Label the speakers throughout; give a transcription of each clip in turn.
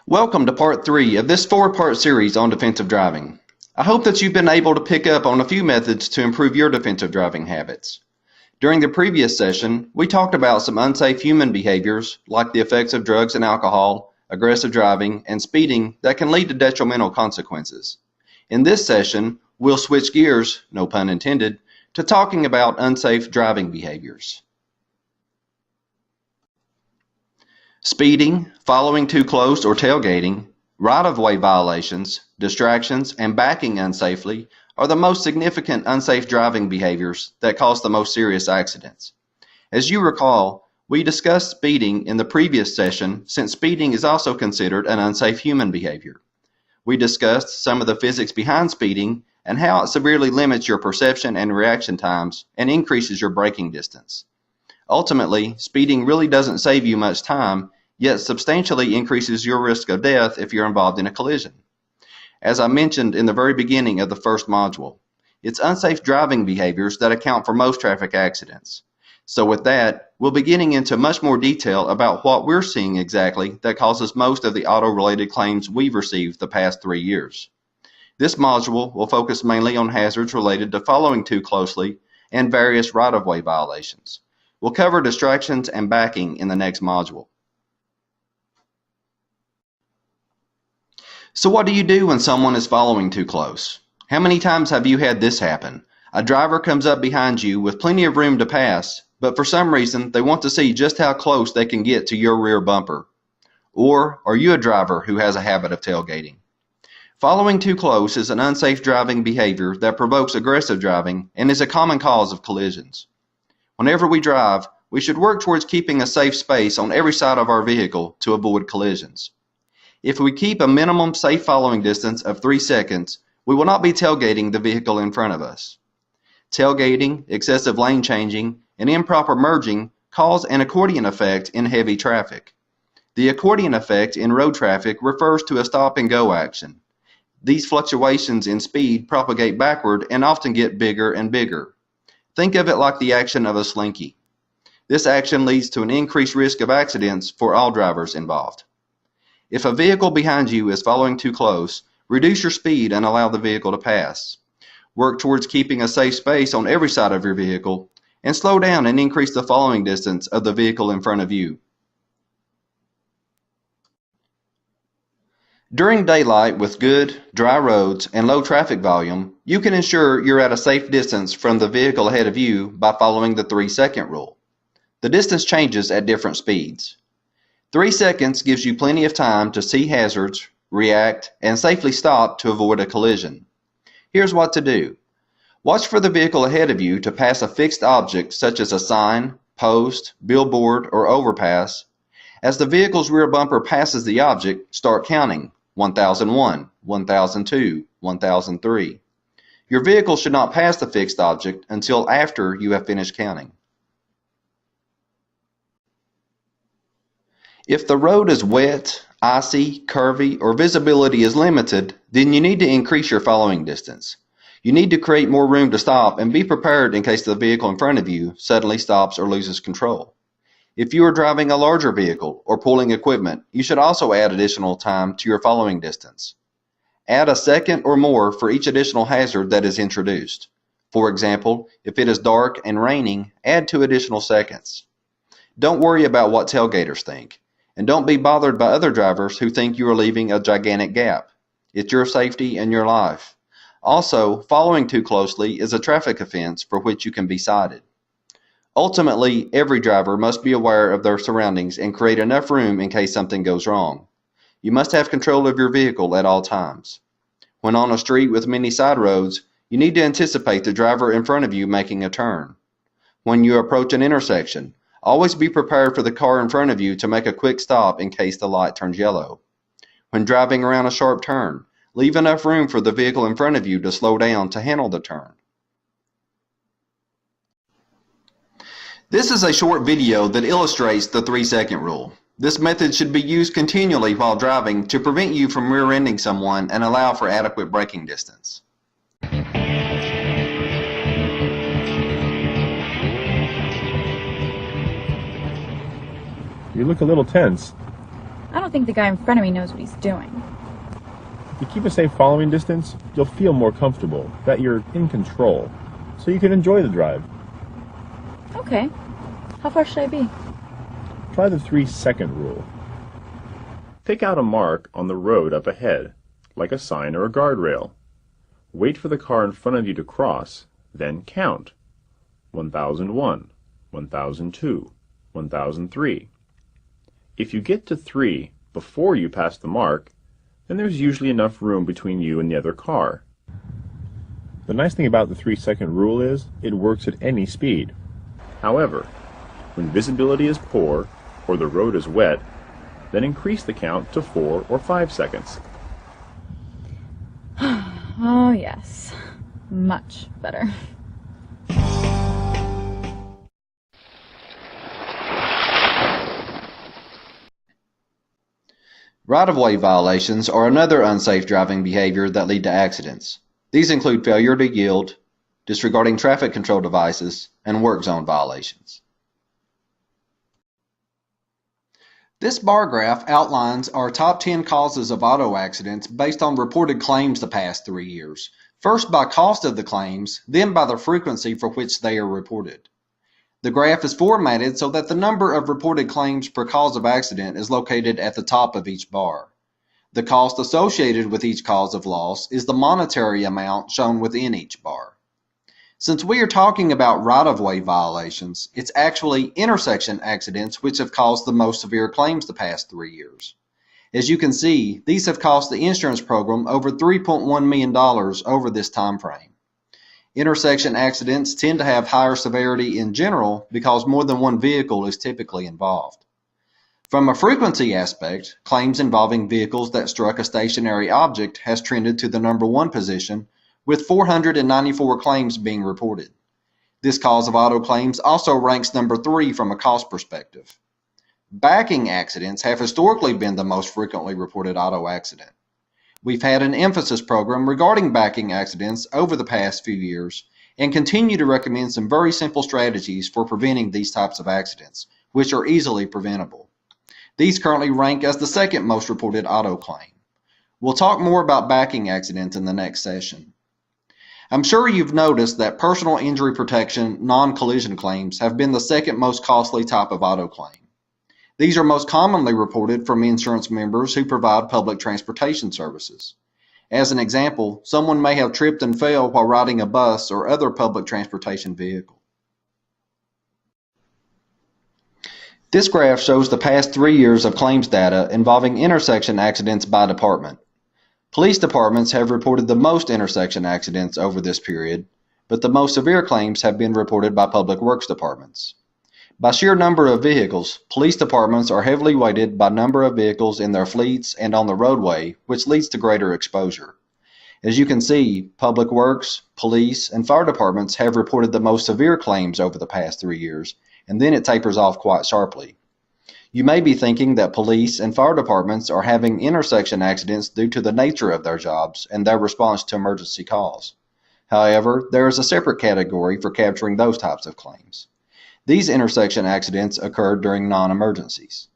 Speaker 1: Welcome to part 3 of this 4-part series on defensive driving. I hope that you've been able to pick up on a few methods to improve your defensive driving habits. During the previous session, we talked about some unsafe human behaviors like the effects of drugs and alcohol, aggressive driving, and speeding that can lead to detrimental consequences. In this session, we'll switch gears, no pun intended, to talking about unsafe driving behaviors. Speeding, following too close or tailgating, right-of-way violations, distractions, and backing unsafely are the most significant unsafe driving behaviors that cause the most serious accidents. As you recall, we discussed speeding in the previous session since speeding is also considered an unsafe human behavior. We discussed some of the physics behind speeding and how it severely limits your perception and reaction times and increases your braking distance. Ultimately, speeding really doesn't save you much time, yet substantially increases your risk of death if you're involved in a collision. As I mentioned in the very beginning of the first module, it's unsafe driving behaviors that account for most traffic accidents. So with that, we'll be getting into much more detail about what we're seeing exactly that causes most of the auto-related claims we've received the past 3 years. This module will focus mainly on hazards related to following too closely and various right-of-way violations. We'll cover distractions and backing in the next module. So what do you do when someone is following too close? How many times have you had this happen? A driver comes up behind you with plenty of room to pass, but for some reason they want to see just how close they can get to your rear bumper. Or are you a driver who has a habit of tailgating? Following too close is an unsafe driving behavior that provokes aggressive driving and is a common cause of collisions. Whenever we drive, we should work towards keeping a safe space on every side of our vehicle to avoid collisions. If we keep a minimum safe following distance of 3 seconds, we will not be tailgating the vehicle in front of us. Tailgating, excessive lane changing, and improper merging cause an accordion effect in heavy traffic. The accordion effect in road traffic refers to a stop-and-go action. These fluctuations in speed propagate backward and often get bigger and bigger. Think of it like the action of a slinky. This action leads to an increased risk of accidents for all drivers involved. If a vehicle behind you is following too close, reduce your speed and allow the vehicle to pass. Work towards keeping a safe space on every side of your vehicle, and slow down and increase the following distance of the vehicle in front of you. During daylight with good, dry roads and low traffic volume, you can ensure you're at a safe distance from the vehicle ahead of you by following the 3-second rule. The distance changes at different speeds. 3 seconds gives you plenty of time to see hazards, react, and safely stop to avoid a collision. Here's what to do. Watch for the vehicle ahead of you to pass a fixed object such as a sign, post, billboard, or overpass. As the vehicle's rear bumper passes the object, start counting 1001, 1002, 1003. Your vehicle should not pass the fixed object until after you have finished counting. If the road is wet, icy, curvy, or visibility is limited, then you need to increase your following distance. You need to create more room to stop and be prepared in case the vehicle in front of you suddenly stops or loses control. If you are driving a larger vehicle or pulling equipment, you should also add additional time to your following distance. Add a second or more for each additional hazard that is introduced. For example, if it is dark and raining, add 2 additional seconds. Don't worry about what tailgaters think. And don't be bothered by other drivers who think you are leaving a gigantic gap. It's your safety and your life. Also, following too closely is a traffic offense for which you can be cited. Ultimately, every driver must be aware of their surroundings and create enough room in case something goes wrong. You must have control of your vehicle at all times. When on a street with many side roads, you need to anticipate the driver in front of you making a turn. When you approach an intersection, always be prepared for the car in front of you to make a quick stop in case the light turns yellow. When driving around a sharp turn, leave enough room for the vehicle in front of you to slow down to handle the turn. This is a short video that illustrates the 3-second rule. This method should be used continually while driving to prevent you from rear-ending someone and allow for adequate braking distance.
Speaker 2: You look a little tense. I don't think the guy in front of me knows what he's doing.
Speaker 3: If you keep a safe following distance, you'll feel more comfortable, that you're in control, so you can enjoy the drive.
Speaker 2: Okay. How far should I be?
Speaker 3: Try the 3-second rule. Pick out a mark on the road up ahead, like a sign or a guardrail. Wait for the car in front of you to cross, then count. 1001, 1002, 1003. If you get to 3 before you pass the mark, then there's usually enough room between you and the other car. The nice thing about the 3-second rule is it works at any speed. However, when visibility is poor or the road is wet, then increase the count to 4 or 5 seconds.
Speaker 2: Oh, yes. Much better.
Speaker 1: Right-of-way violations are another unsafe driving behavior that lead to accidents. These include failure to yield, disregarding traffic control devices, and work zone violations. This bar graph outlines our top 10 causes of auto accidents based on reported claims the past 3 years, first by cost of the claims, then by the frequency for which they are reported. The graph is formatted so that the number of reported claims per cause of accident is located at the top of each bar. The cost associated with each cause of loss is the monetary amount shown within each bar. Since we are talking about right-of-way violations, it's actually intersection accidents which have caused the most severe claims the past 3 years. As you can see, these have cost the insurance program over $3.1 million over this time frame. Intersection accidents tend to have higher severity in general because more than one vehicle is typically involved. From a frequency aspect, claims involving vehicles that struck a stationary object has trended to the number 1 position, with 494 claims being reported. This cause of auto claims also ranks number 3 from a cost perspective. Backing accidents have historically been the most frequently reported auto accident. We've had an emphasis program regarding backing accidents over the past few years and continue to recommend some very simple strategies for preventing these types of accidents, which are easily preventable. These currently rank as the second most reported auto claim. We'll talk more about backing accidents in the next session. I'm sure you've noticed that personal injury protection non-collision claims have been the second most costly type of auto claim. These are most commonly reported from insurance members who provide public transportation services. As an example, someone may have tripped and fell while riding a bus or other public transportation vehicle. This graph shows the past 3 years of claims data involving intersection accidents by department. Police departments have reported the most intersection accidents over this period, but the most severe claims have been reported by public works departments. By sheer number of vehicles, police departments are heavily weighted by number of vehicles in their fleets and on the roadway, which leads to greater exposure. As you can see, public works, police, and fire departments have reported the most severe claims over the past 3 years, and then it tapers off quite sharply. You may be thinking that police and fire departments are having intersection accidents due to the nature of their jobs and their response to emergency calls. However, there is a separate category for capturing those types of claims. These intersection accidents occurred during non-emergencies.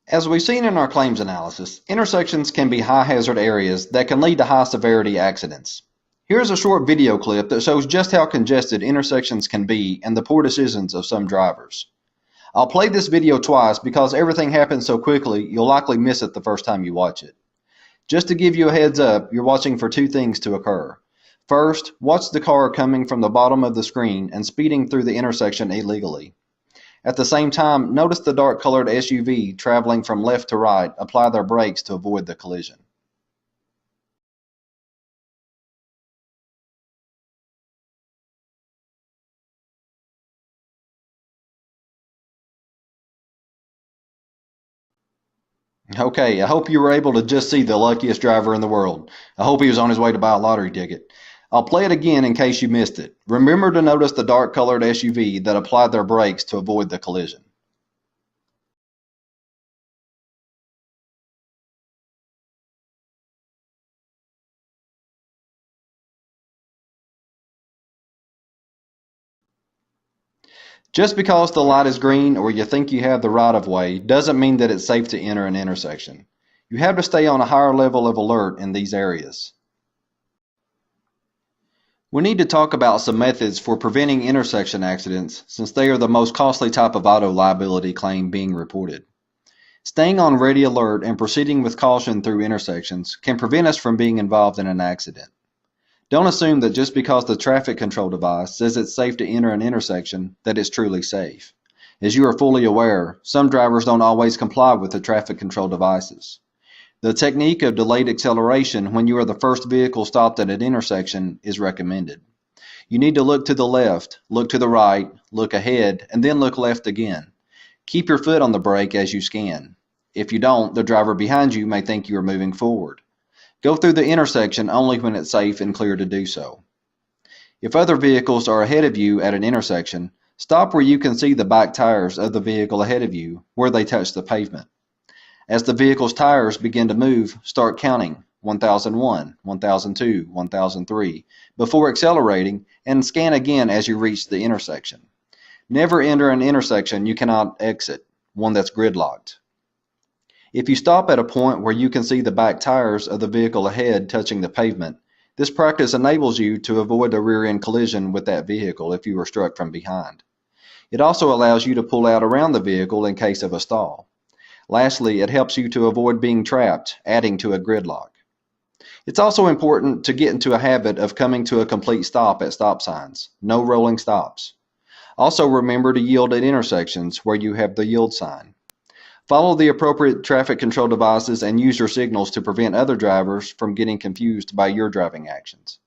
Speaker 1: As we've seen in our claims analysis, intersections can be high-hazard areas that can lead to high-severity accidents. Here's a short video clip that shows just how congested intersections can be and the poor decisions of some drivers. I'll play this video twice because everything happens so quickly you'll likely miss it the first time you watch it. Just to give you a heads up, you're watching for 2 things to occur. First, watch the car coming from the bottom of the screen and speeding through the intersection illegally. At the same time, notice the dark-colored SUV traveling from left to right apply their brakes to avoid the collision. Okay, I hope you were able to just see the luckiest driver in the world. I hope he was on his way to buy a lottery ticket. I'll play it again in case you missed it. Remember to notice the dark-colored SUV that applied their brakes to avoid the collision. Just because the light is green or you think you have the right of way doesn't mean that it's safe to enter an intersection. You have to stay on a higher level of alert in these areas. We need to talk about some methods for preventing intersection accidents since they are the most costly type of auto liability claim being reported. Staying on ready alert and proceeding with caution through intersections can prevent us from being involved in an accident. Don't assume that just because the traffic control device says it's safe to enter an intersection that it's truly safe. As you are fully aware, some drivers don't always comply with the traffic control devices. The technique of delayed acceleration when you are the first vehicle stopped at an intersection is recommended. You need to look to the left, look to the right, look ahead, and then look left again. Keep your foot on the brake as you scan. If you don't, the driver behind you may think you are moving forward. Go through the intersection only when it's safe and clear to do so. If other vehicles are ahead of you at an intersection, stop where you can see the back tires of the vehicle ahead of you where they touch the pavement. As the vehicle's tires begin to move, start counting 1001, 1002, 1003 before accelerating and scan again as you reach the intersection. Never enter an intersection you cannot exit, one that's gridlocked. If you stop at a point where you can see the back tires of the vehicle ahead touching the pavement, this practice enables you to avoid a rear-end collision with that vehicle if you are struck from behind. It also allows you to pull out around the vehicle in case of a stall. Lastly, it helps you to avoid being trapped, adding to a gridlock. It's also important to get into a habit of coming to a complete stop at stop signs. No rolling stops. Also remember to yield at intersections where you have the yield sign. Follow the appropriate traffic control devices and use your signals to prevent other drivers from getting confused by your driving actions.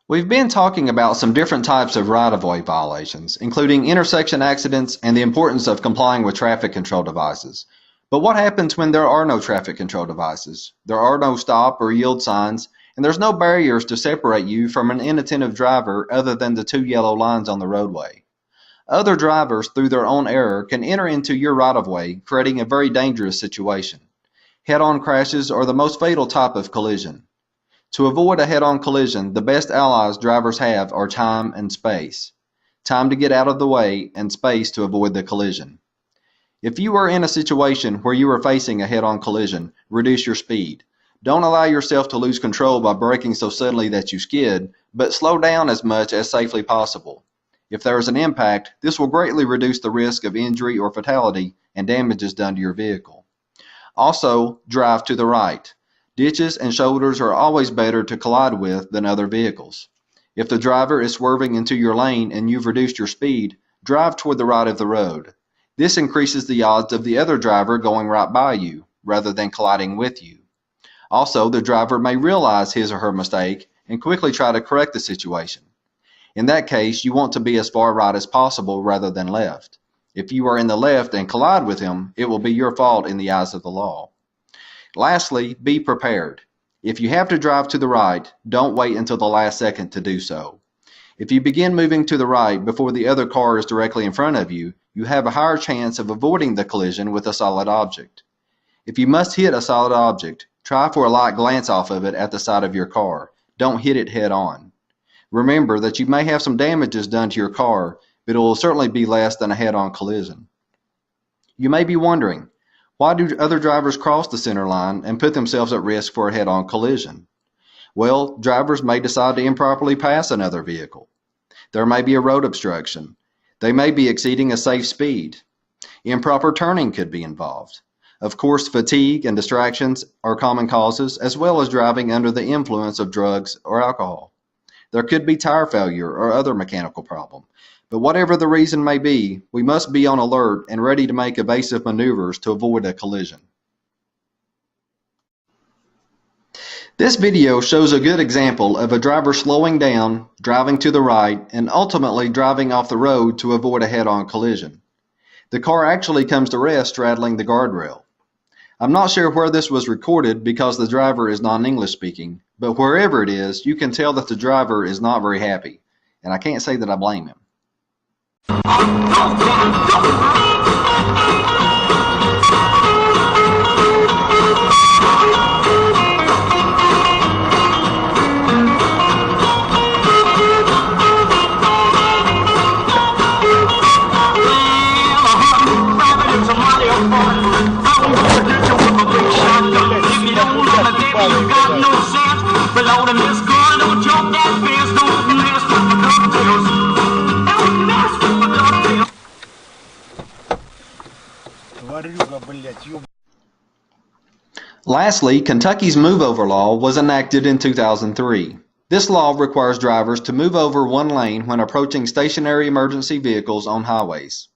Speaker 1: We've been talking about some different types of right-of-way violations, including intersection accidents and the importance of complying with traffic control devices. But what happens when there are no traffic control devices? There are no stop or yield signs, and there's no barriers to separate you from an inattentive driver other than the two yellow lines on the roadway. Other drivers, through their own error, can enter into your right-of-way, creating a very dangerous situation. Head-on crashes are the most fatal type of collision. To avoid a head-on collision, the best allies drivers have are time and space. Time to get out of the way and space to avoid the collision. If you are in a situation where you are facing a head-on collision, reduce your speed. Don't allow yourself to lose control by braking so suddenly that you skid, but slow down as much as safely possible. If there is an impact, this will greatly reduce the risk of injury or fatality and damages done to your vehicle. Also, drive to the right. Ditches and shoulders are always better to collide with than other vehicles. If the driver is swerving into your lane and you've reduced your speed, drive toward the right of the road. This increases the odds of the other driver going right by you, rather than colliding with you. Also, the driver may realize his or her mistake and quickly try to correct the situation. In that case, you want to be as far right as possible rather than left. If you are in the left and collide with him, it will be your fault in the eyes of the law. Lastly, be prepared. If you have to drive to the right, don't wait until the last second to do so. If you begin moving to the right before the other car is directly in front of you, you have a higher chance of avoiding the collision with a solid object. If you must hit a solid object, try for a light glance off of it at the side of your car. Don't hit it head on. Remember that you may have some damages done to your car, but it will certainly be less than a head-on collision. You may be wondering, why do other drivers cross the center line and put themselves at risk for a head-on collision? Well, drivers may decide to improperly pass another vehicle. There may be a road obstruction. They may be exceeding a safe speed. Improper turning could be involved. Of course, fatigue and distractions are common causes, as well as driving under the influence of drugs or alcohol. There could be tire failure or other mechanical problem. But whatever the reason may be, we must be on alert and ready to make evasive maneuvers to avoid a collision. This video shows a good example of a driver slowing down, driving to the right, and ultimately driving off the road to avoid a head-on collision. The car actually comes to rest straddling the guardrail. I'm not sure where this was recorded because the driver is non-English speaking, but wherever it is, you can tell that the driver is not very happy, and I can't say that I blame him. Lastly, Kentucky's move-over law was enacted in 2003. This law requires drivers to move over one lane when approaching stationary emergency vehicles on highways.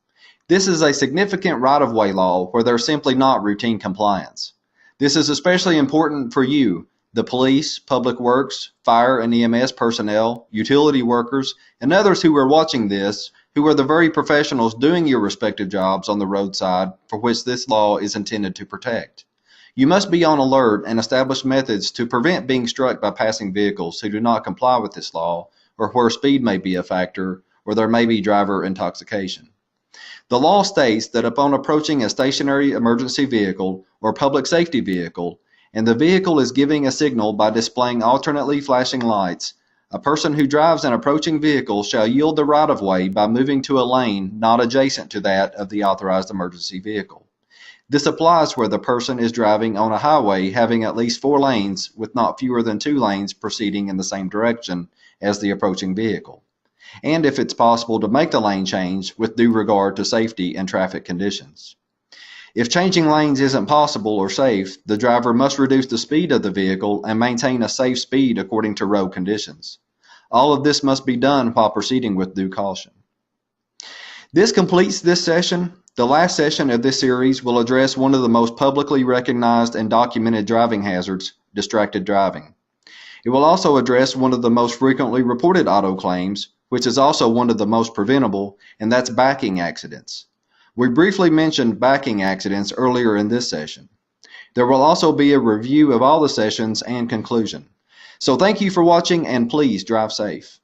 Speaker 1: This is a significant right-of-way law where there's simply not routine compliance. This is especially important for you, the police, public works, fire and EMS personnel, utility workers, and others who are watching this, who are the very professionals doing your respective jobs on the roadside for which this law is intended to protect. You must be on alert and establish methods to prevent being struck by passing vehicles who do not comply with this law, or where speed may be a factor, or there may be driver intoxication. The law states that upon approaching a stationary emergency vehicle or public safety vehicle, and the vehicle is giving a signal by displaying alternately flashing lights, a person who drives an approaching vehicle shall yield the right-of-way by moving to a lane not adjacent to that of the authorized emergency vehicle. This applies where the person is driving on a highway having at least 4 lanes with not fewer than 2 lanes proceeding in the same direction as the approaching vehicle, and if it's possible to make the lane change with due regard to safety and traffic conditions. If changing lanes isn't possible or safe, the driver must reduce the speed of the vehicle and maintain a safe speed according to road conditions. All of this must be done while proceeding with due caution. This completes this session. The last session of this series will address one of the most publicly recognized and documented driving hazards, distracted driving. It will also address one of the most frequently reported auto claims, which is also one of the most preventable, and that's backing accidents. We briefly mentioned backing accidents earlier in this session. There will also be a review of all the sessions and conclusion. So thank you for watching, and please drive safe.